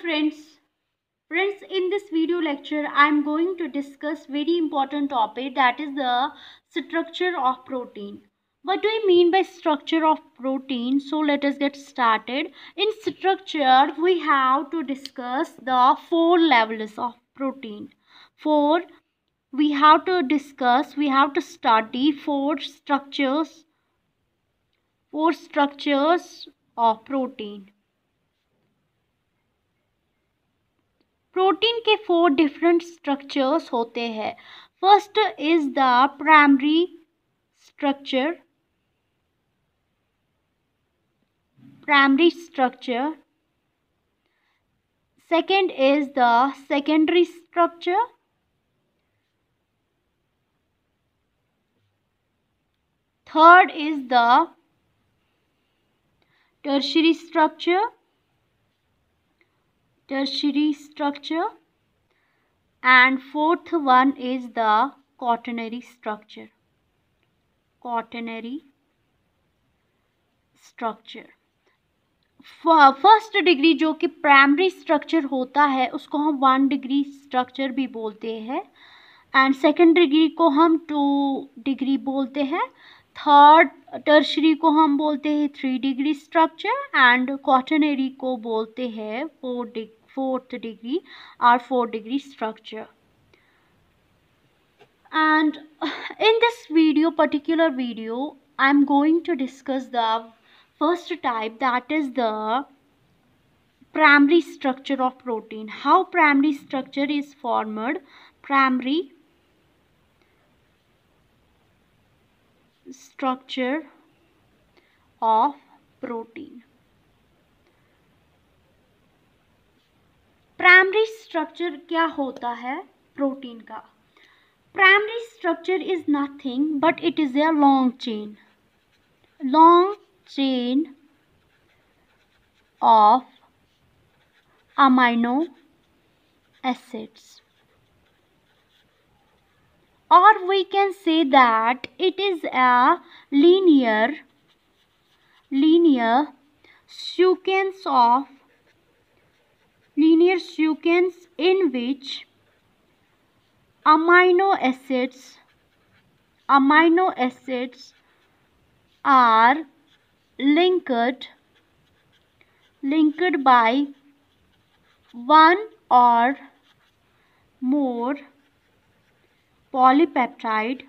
friends. Friends, in this video lecture, I am going to discuss very important topic, that is the structure of protein. What do I mean by structure of protein? So let us get started. In structure, we have to discuss the four levels of protein. Four, we have to study four structures of protein. Protein के 4 different structures होते हैं. First is the primary structure. Second is the secondary structure. Third is the tertiary structure, and fourth one is the quaternary structure. First degree जो कि primary structure होता है उसको हम 1 degree structure भी बोलते हैं, एंड सेकेंड डिग्री को हम 2 डिग्री बोलते हैं. थर्ड टर्शरी को हम बोलते हैं 3 डिग्री स्ट्रक्चर, एंड क्वाटरनरी को बोलते हैं 4th degree or 4 degree structure. And in this particular video, I am going to discuss the first type, that is the primary structure of protein. How primary structure is formed. Primary structure of protein. Primary structure क्या होता है protein का? Primary structure is nothing but it is a long chain of amino acids, or we can say that it is a linear sequence in which amino acids are linked by one or more polypeptide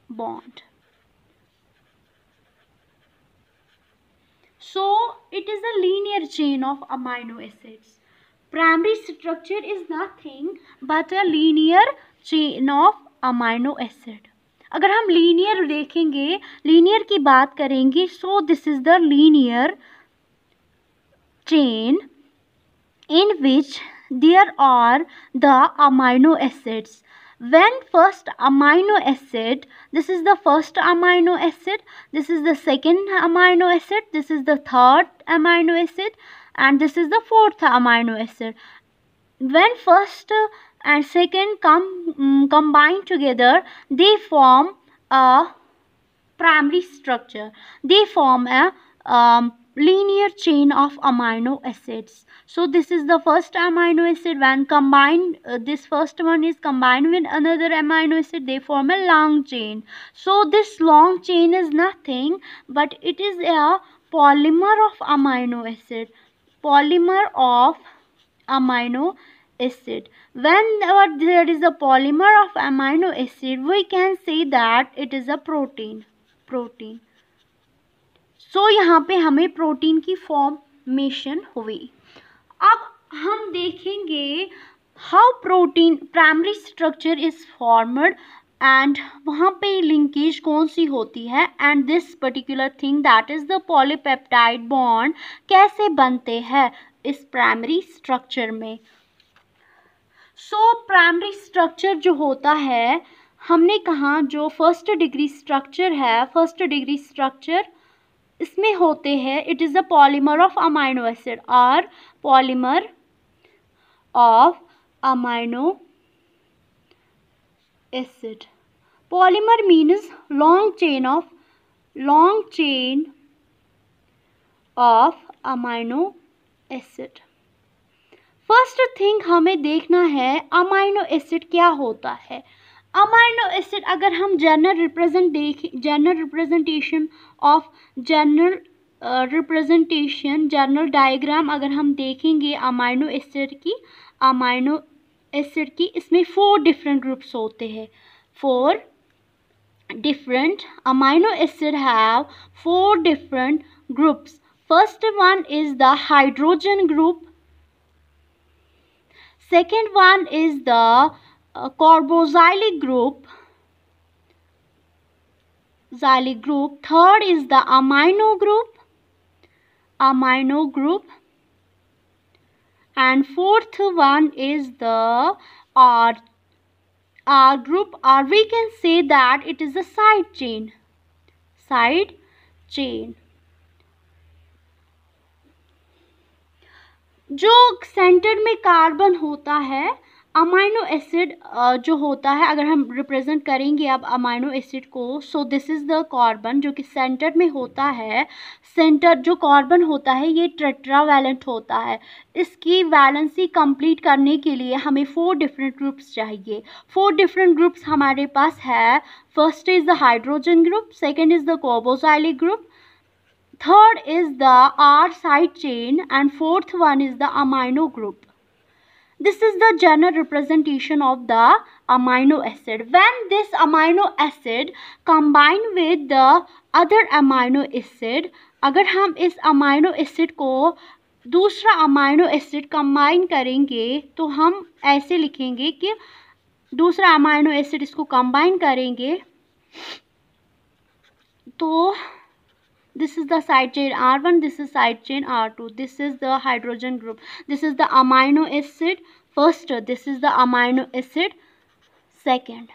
bond. So it is a linear chain of amino acids. Primary structure is nothing but a linear chain of amino acid. अगर हम linear देखेंगे, linear की बात करेंगे, so this is the linear chain in which there are the amino acids. When first amino acid, this is the first amino acid, this is the second amino acid, this is the third amino acid, and this is the fourth amino acid. When first and second combine together, they form a primary structure. They form a linear chain of amino acids. So this is the first amino acid. When combined, this first one is combined with another amino acid, they form a long chain. So this long chain is nothing but it is a polymer of amino acid. Whenever there is a polymer of amino acid, we can say that it is a protein. सो यहाँ पे हमें protein की formation हुई. अब हम देखेंगे how protein primary structure is formed, and वहाँ पे लिंकेज कौन सी होती है, and this particular thing that is the polypeptide bond कैसे बनते हैं इस प्राइमरी स्ट्रक्चर में. सो प्राइमरी स्ट्रक्चर जो होता है, हमने कहा जो फर्स्ट डिग्री स्ट्रक्चर इसमें होते हैं, it is a polymer of amino acid और polymer of amino acid. Polymer means long chain of amino acid. First thing हमें देखना है अमाइनो एसिड क्या होता है। अमाइनो एसिड अगर हम general representation of general diagram अगर हम देखेंगे अमाइनो एसिड की इसमें 4 डिफरेंट ग्रुप्स होते हैं। 4 different amino acid have 4 different groups. First one is the hydrogen group. Second one is the carboxylic group. Third is the amino group. And fourth one is the R group, or we can say that it is a side chain. जो centre में carbon होता है amino acid जो होता है, अगर हम represent करेंगे अब अमाइनो एसिड को, so this is the carbon जो कि सेंटर में होता है। सेंटर जो कार्बन होता है ये टेट्रावैलेंट होता है। इसकी वैलेंसी कंप्लीट करने के लिए हमें 4 डिफरेंट ग्रुप्स चाहिए। 4 डिफरेंट ग्रुप्स हमारे पास है। First is the hydrogen group, second is the carboxylic group, third is the R side chain, and fourth one is the amino group. This is the general representation of the amino acid. When this amino acid combine with the other amino acid, अगर हम इस amino acid को दूसरा amino acid combine करेंगे तो हम ऐसे लिखेंगे कि दूसरा amino acid इसको combine करेंगे तो this is the side chain R1, this is side chain R2, this is the hydrogen group, this is the amino acid first, this is the amino acid second.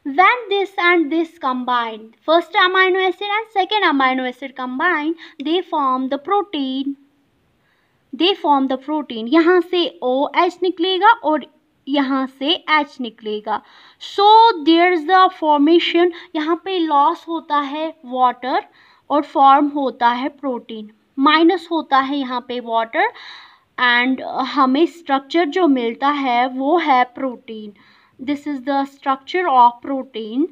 When this and this combine, first amino acid and second amino acid combine, they form the protein. यहाँ से OH निकलेगा और यहाँ से H निकलेगा। So there's the formation, यहाँ पे loss होता है वाटर और फॉर्म होता है प्रोटीन, माइनस होता है यहाँ पे वाटर, एंड हमें स्ट्रक्चर जो मिलता है वो है protein. This is the structure of protein.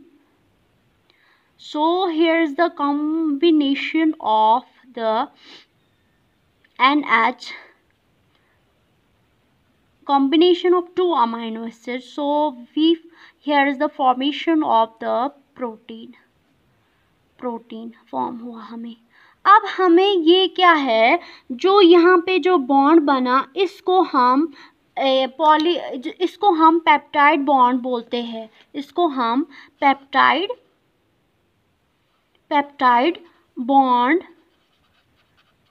So here is the combination of the NH, combination of 2 amino acids. So here is the formation of the protein form हुआ हमें। अब हमें ये क्या है, जो यहाँ पे जो बॉन्ड बना इसको हम पेप्टाइड बॉन्ड बोलते हैं। इसको हम पेप्टाइड बॉन्ड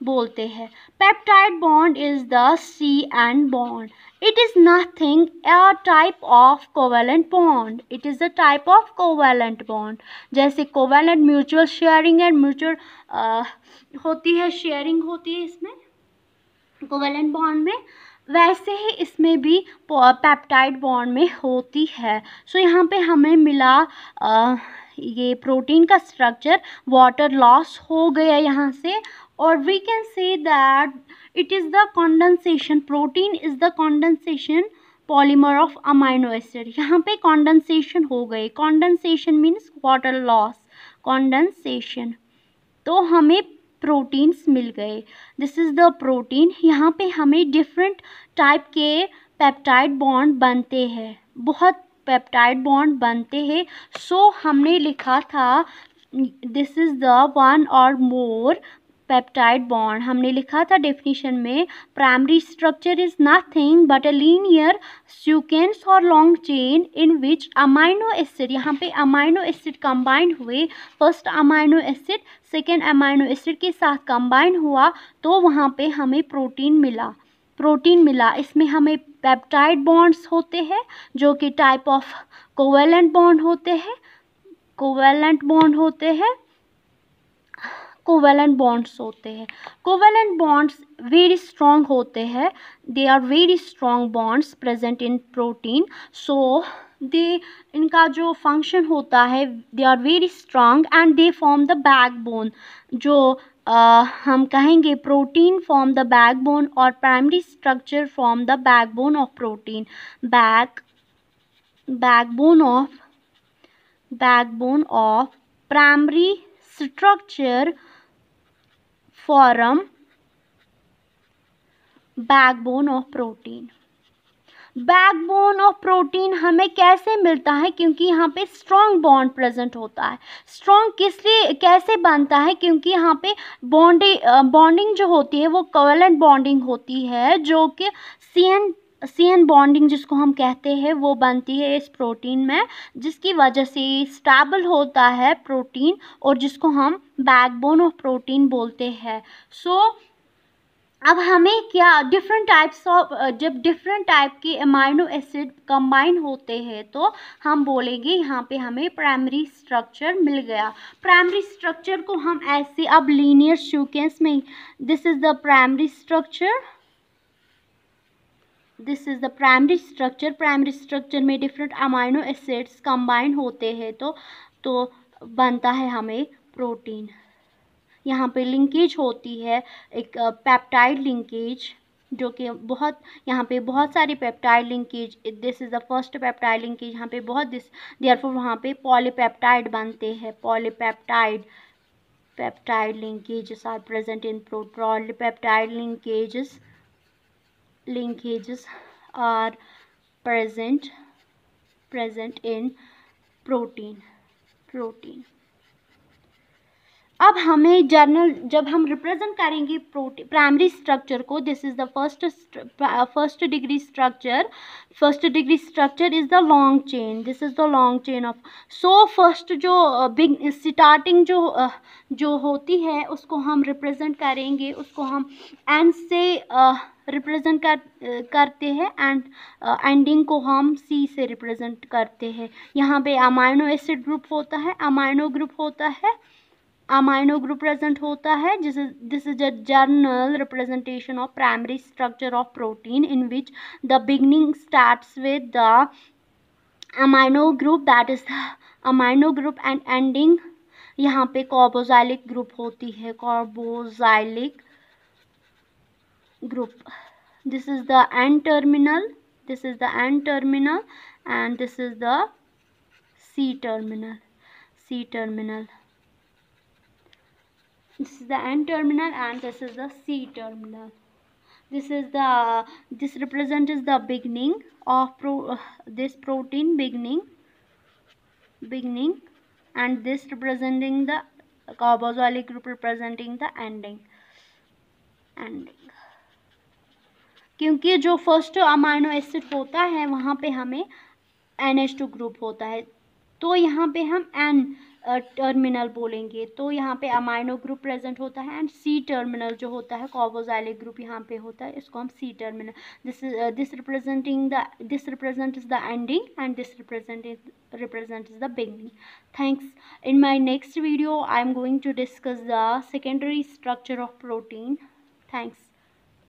बोलते हैं। Peptide bond is the CN bond. It is nothing a type of covalent bond. It is a type of covalent bond. जैसे covalent mutual sharing and mutual होती है, sharing होती है इसमें covalent bond में, वैसे ही इसमें भी पेप्टाइड बॉन्ड में होती है। सो यहाँ पे हमें मिला ये प्रोटीन का स्ट्रक्चर, वाटर लॉस हो गया यहाँ से, और we can say that it is the condensation, protein is the condensation polymer of amino acid. यहाँ पे condensation हो गए, condensation means water loss, condensation, तो हमें प्रोटीन्स मिल गए। This is the protein. यहाँ पे हमें डिफरेंट टाइप के पेप्टाइड बॉन्ड बनते हैं, बहुत पेप्टाइड बॉन्ड बनते हैं। सो हमने लिखा था दिस इज़ द वन और मोर पेप्टाइड बॉन्ड। हमने लिखा था डेफिनेशन में, primary structure is nothing but a linear sequence और long chain in which amino acid, यहाँ पे अमाइनो एसिड कंबाइन हुए, first amino acid second amino acid के साथ कंबाइन हुआ तो वहाँ पे हमें प्रोटीन मिला। इसमें हमें पेप्टाइड बॉन्ड्स होते हैं जो कि टाइप ऑफ कोवेलेंट बॉन्ड होते हैं, कोवेलेंट बॉन्ड्स होते हैं। कोवेलेंट बॉन्ड्स वेरी स्ट्रॉन्ग होते हैं, they are very strong bonds present in protein. So इनका जो फंक्शन होता है, they are very strong and they form the backbone. जो हम कहेंगे प्रोटीन फॉर्म द बैकबोन और primary structure form the backbone of protein. Backbone of primary structure form backbone of protein. Backbone of protein हमें कैसे मिलता है? क्योंकि यहाँ पे स्ट्रॉन्ग बॉन्ड प्रेजेंट होता है. स्ट्रॉन्ग कैसे बनता है? क्योंकि यहाँ पे बॉन्डिंग जो होती है वो कोवेलेंट बॉन्डिंग होती है, जो कि CN बॉन्डिंग जिसको हम कहते हैं वो बनती है इस प्रोटीन में, जिसकी वजह से स्टेबल होता है प्रोटीन और जिसको हम बैकबोन ऑफ प्रोटीन बोलते हैं. अब हमें क्या डिफरेंट टाइप्स ऑफ जब डिफरेंट टाइप के अमाइनो एसिड कंबाइन होते हैं तो हम बोलेंगे यहाँ पे हमें प्राइमरी स्ट्रक्चर मिल गया. प्राइमरी स्ट्रक्चर को हम ऐसे अब लीनियर सीक्वेंस में, this is the primary structure, this is the primary structure. Primary structure में डिफरेंट अमाइनो एसिड्स कंबाइन होते हैं तो बनता है हमें प्रोटीन. यहाँ पे लिंकेज होती है एक पेप्टाइड लिंकेज, जो कि बहुत यहाँ पे बहुत सारी peptide linkage, this is the first peptide linkage. यहाँ पे बहुत देयरफॉर वहाँ पे पॉलीपेप्टाइड बनते हैं. Peptide linkages are present in polypeptide linkages are present in protein. अब हमें जब हम रिप्रेजेंट करेंगे प्राइमरी स्ट्रक्चर को, this is the first degree structure. First degree structure is the long chain. This is the long chain of. So first जो starting जो होती है उसको हम रिप्रेजेंट करेंगे, उसको हम एन से रिप्रेजेंट करते हैं एंड एंडिंग को हम सी से रिप्रेजेंट करते हैं. यहाँ पे अमाइनो एसिड ग्रुप होता है, अमाइनो ग्रुप प्रेजेंट होता है. This is a general representation of primary structure of protein in which the beginning starts with the amino group, that is the amino group, and ending यहाँ पे carboxylic group होती है. Carboxylic group. This is the end terminal, and this is the C terminal. This is the N terminal and this is the C terminal. This represents the beginning of this protein beginning, and this representing the carboxylic group representing the ending. क्योंकि जो first amino acid होता है वहाँ पे हमें NH2 group होता है, तो यहाँ पे हम N टर्मिनल बोलेंगे. तो यहाँ पे अमाइनो ग्रुप प्रेजेंट होता है एंड C टर्मिनल जो होता है कार्बोजाइलिक ग्रुप यहाँ पे होता है, इसको हम C terminal. This represents the ending and this represents the beginning. Thanks. In my next video I am going to discuss the secondary structure of protein. Thanks.